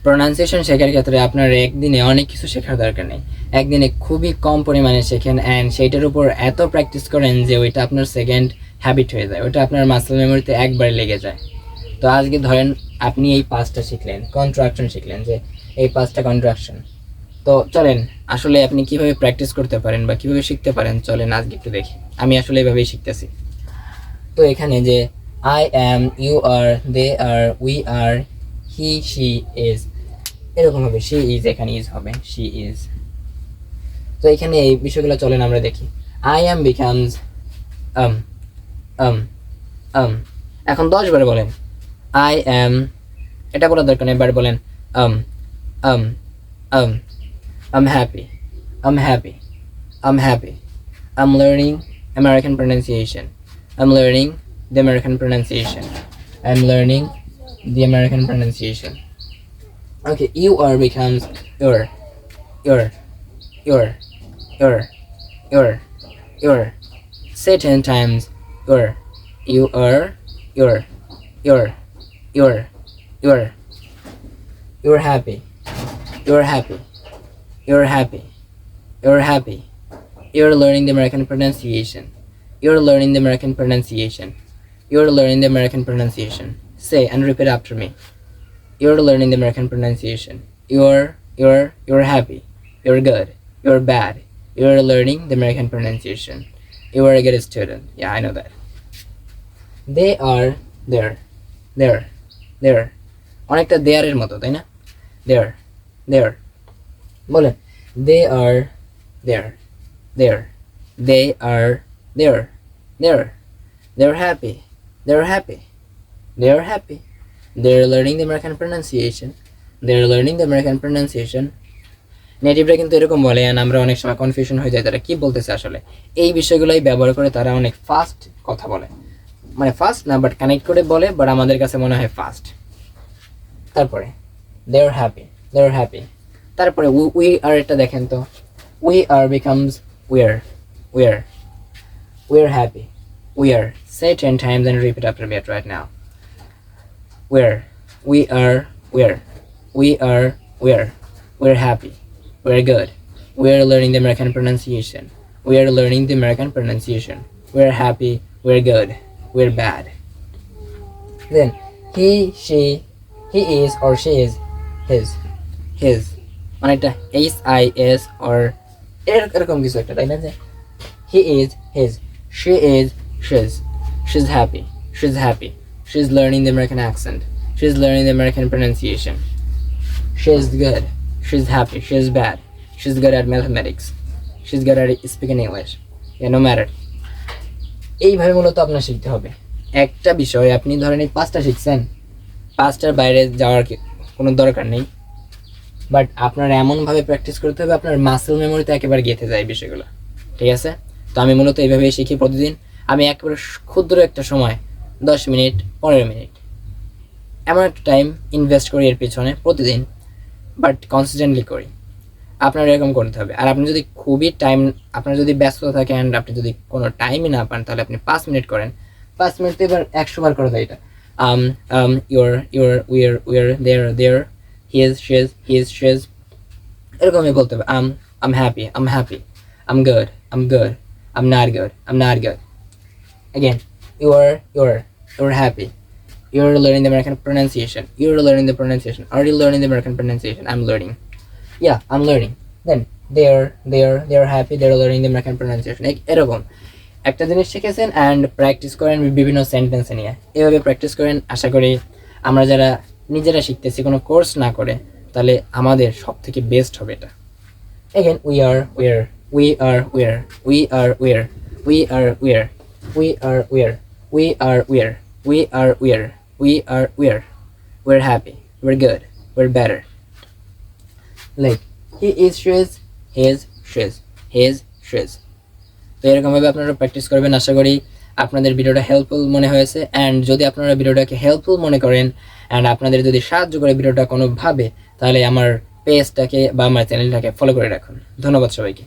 Pronunciation শেখার ক্ষেত্রে আপনার একদিনে অনেক কিছু শেখার দরকার নেই, একদিনে খুবই কম পরিমাণে শেখেন অ্যান্ড সেইটার উপর এত প্র্যাকটিস করেন যে ওইটা আপনার সেকেন্ড হ্যাবিট হয়ে যায়, ওইটা আপনার মাসল মেমোরিতে একবারে লেগে যায়। তো আজকে ধরেন আপনি এই 5টা শিখলেন, কন্ট্রাকশন শিখলেন, যে এই 5টা কন্ট্রাকশন। তো চলেন আসলে আপনি কিভাবে প্র্যাকটিস করতে পারেন বা কিভাবে শিখতে পারেন, চলেন আজকে একটু দেখি। আমি আসলে এভাবেই শিখতেছি। তো এখানে যে I am, you are, they are, we are, he she is, এরকম হবে। শি ইজ, এখানে ইজ হবে, শি ইজ। তো এখানে এই বিষয়গুলো চলেন আমরা দেখি। I am becomes am, am, am. এখন 10 বার বলেন আই অ্যাম, এটা বলার দরকার নেই, এবার বলেন আম, am, um. I'm happy, I'm happy, I'm happy. I'm learning American pronunciation. I'm learning the American pronunciation. I'm learning the American pronunciation. Okay, you are becomes your, your, your, your, your. Say 10 times your, you are, your, your, your, your. You're happy, you're happy. You're happy. You're happy. You're learning the American pronunciation. You're learning the American pronunciation. You're learning the American pronunciation. Say and repeat after me. You're learning the American pronunciation. You're happy. You're good. You're bad. You're learning the American pronunciation. You are a good student. Yeah, I know that. They are there. There. There. অনেকটা there এর মতো, তাই না? There. There. বলেন they are there, there. They are there, there. They're happy, they're happy, they're happy. They're learning the American pronunciation. They're learning the American pronunciation. নেটিভরা কিন্তু এরকম বলে, আর আমরা অনেক সময় কনফিউশন হয়ে যায় তারা কি বলতেছে আসলে। এই বিষয়গুলোই ব্যবহার করে তারা অনেক ফাস্ট কথা বলে, মানে ফাস্ট না বাট কানেক্ট করে বলে, বাট আমাদের কাছে মনে হয় ফাস্ট। তারপরে they're happy, they're happy. তারপরে উই আর, এটা দেখেন তো, we are becomes we're, we're, we're happy, we're. Say 10 times and repeat after me right now. We're, we are, we're, we are, we're happy, we're good, we're learning the American pronunciation, we're learning the American pronunciation, we're happy, we're good, we're bad. Then he, she, he is or she is, his, his. মানে একটা HIS or এরকম কিছু একটা, তাই না? যে he is his, she is she's, she's happy, she's happy, she's learning the American accent, she's learning the American pronunciation, she's good, she's happy, she's bad, she's good at mathematics, she's good at speaking English. Yeah, no matter. এইভাবে মূলত আপনার শিখতে হবে একটা বিষয়। আপনি ধরেন এই 5টা শিখছেন, 5টার বাইরে যাওয়ার কোনো দরকার নেই, বাট আপনার এমনভাবে প্র্যাকটিস করতে হবে আপনার মাসল মেমোরিতে একেবারে গেঁথে যায় বিষয়গুলো, ঠিক আছে? তো আমি মূলত এইভাবেই শিখি প্রতিদিন। আমি একেবারে ক্ষুদ্র একটা সময় 10 মিনিট 15 মিনিট এমন একটা টাইম ইনভেস্ট করি এর পিছনে প্রতিদিন, বাট কনসিস্টেন্টলি করি। আপনার এরকম করতে হবে। আর আপনি যদি খুবই টাইম, আপনার যদি ব্যস্ত থাকে অ্যান্ড আপনি যদি কোনো টাইমই না পান, তাহলে আপনি 5 মিনিট করেন। 5 মিনিট এবার 100 বার করা যায় এটা। we're, there, he is, she is, he is, she is, এরকমই বলতে হবে। I'm happy, I'm happy, I'm good, I'm good, I'm not good, I'm not good. Again, you're happy, you're learning the American pronunciation, you're learning the pronunciation. Are you learning the American pronunciation? I'm learning. Yeah, I'm learning. Then they're happy, they're learning the American pronunciation. এরকম একটা জিনিস শিখেছেন and practice করেন বিভিন্ন সেন্টেন্সে নিয়ে। এভাবে practice করেন। আশা করি আমরা যারা নিজেরা শিখতেছি কোনো কোর্স না করে, তাহলে আমাদের সব থেকে বেস্ট হবে এটা। Again, we are, we're, we are, we're, we are, we're, we are, we're, we are, we're, we are, we're, we are, we're, we are, we're, we're happy, we're good, we're better. Like he is, she is, his, she's, his, she's. তো এরকমভাবে আপনারা practice করবেন। আশা করি আপনাদের ভিডিওটা helpful মনে হয়েছে। And যদি আপনারা ভিডিওটাকে হেল্পফুল মনে করেন অ্যান্ড আপনাদের যদি সাহায্য করে ভিডিওটা কোনোভাবে, তাহলে আমার পেজটাকে বা আমার চ্যানেলটাকে ফলো করে রাখুন। ধন্যবাদ সবাইকে।